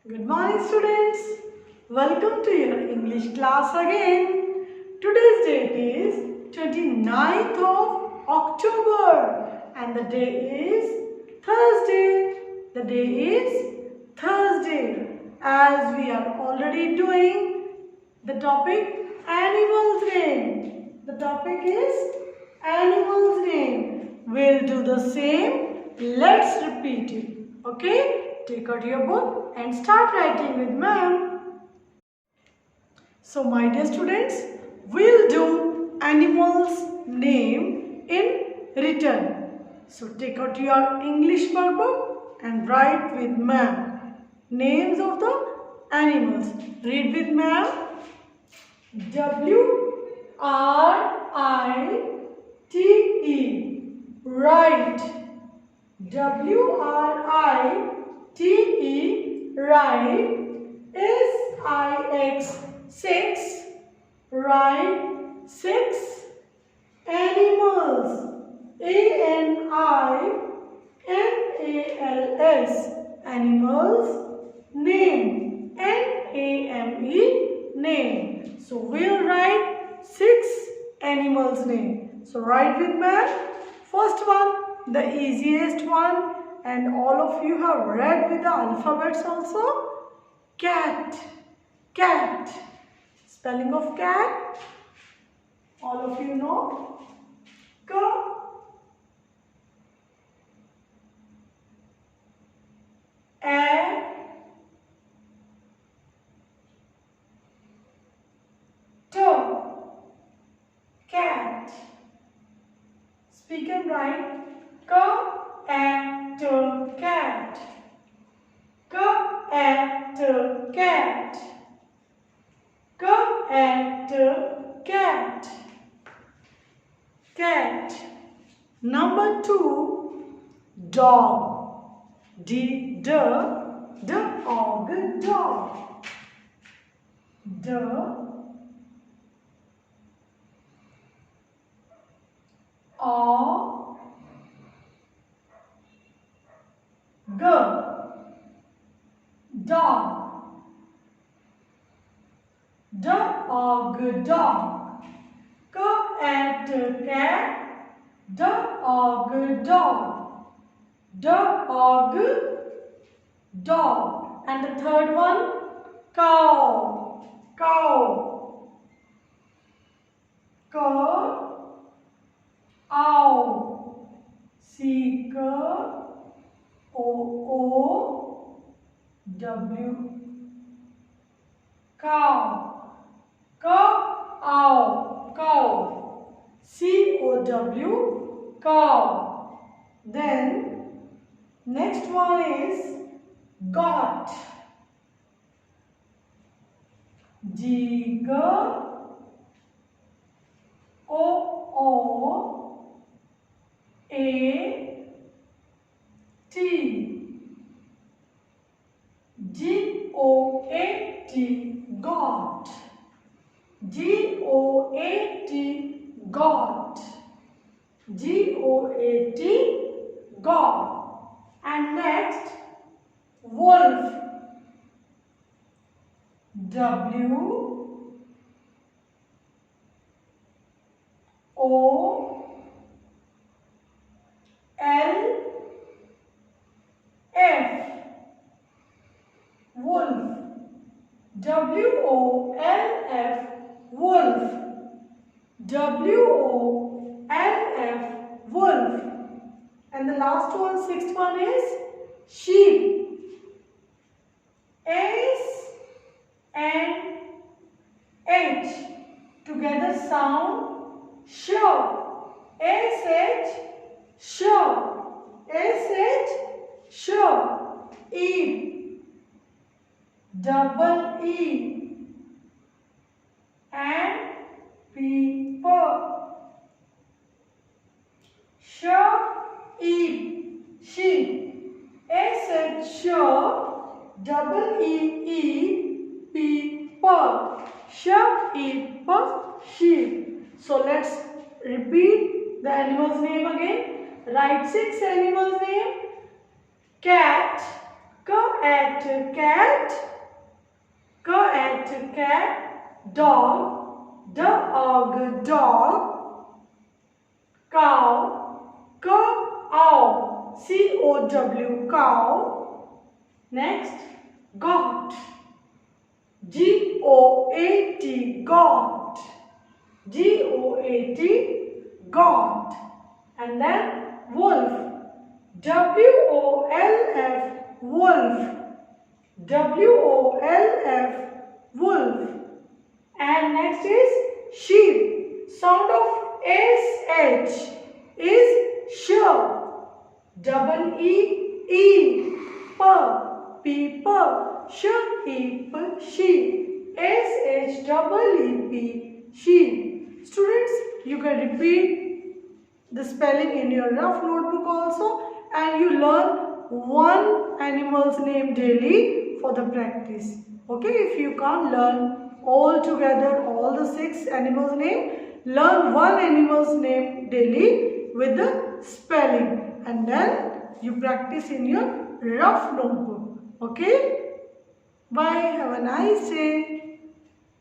Good morning, students. Welcome to your English class again. Today's date is 29th of October and the day is Thursday. The day is Thursday. As we are already doing the topic animals name. The topic is animals name. We'll do the same. Let's repeat it. Okay? Take out your book and start writing with ma'am. So my dear students, we'll do animals name in written. So take out your English book and write with ma'am. Names of the animals. Read with ma'am. W-R-I-T-E. Write. W-R-I-T-E. Write. S-I-X. 6. Write 6. Animals. A-N-I-M-A-L-S. Animals. Name. N-A-M-E. Name. So we'll write 6 animals name. So write with me. First one, the easiest one, and all of you have read with the alphabets also. Cat. Cat. Spelling of cat. All of you know. K. A. T. Cat. Speak and write. K. A. T. Cat. K. A. T. Cat. K. A. T. Cat. Cat. Number 2, dog. D-O-G, dog. D. O. G. Dog. Dog, dog. Cat, cat. Dog, dog. Dog, dog. And the third one, cow. Cow. Cow. C-O-O-W. Cow. Cow. Cow. C-O-W. Cow. Then next one is got. G-O-O-A-T. G-O-A-T. Got. G-O-A-T. Got. G-O-A-T. Got. And next, wolf. W-O-L-F. Wolf. W-O-L-F. Wolf. W-O-L-F. Wolf. And the last one, sixth one is sheep. S-N-H. Together sound show. S-H. Show. S-H. Show. Eat. Double E. And people. Show. Eat. Sheep. S-H. Show. Double E-E. People. Show. Eat. Sheep. So let's repeat the animal's name again. Write 6 animals name. Cat. Cat, cat, cat, cat. Dog, dog, dog. Cow, cow, cow, cow. Next, goat, goat, goat, goat, goat. And then wolf, wolf, wolf, wolf, wolf. And next is sheep. Sound of sh is sh. Double e, people, sheep, sheep, sheep. Students, you can repeat the spelling in your rough notebook also, and you learn one animal's name daily for the practice. Okay, if you can't learn all together all the 6 animals name, learn one animal's name daily with the spelling, and then you practice in your rough notebook. Okay, bye, have a nice day.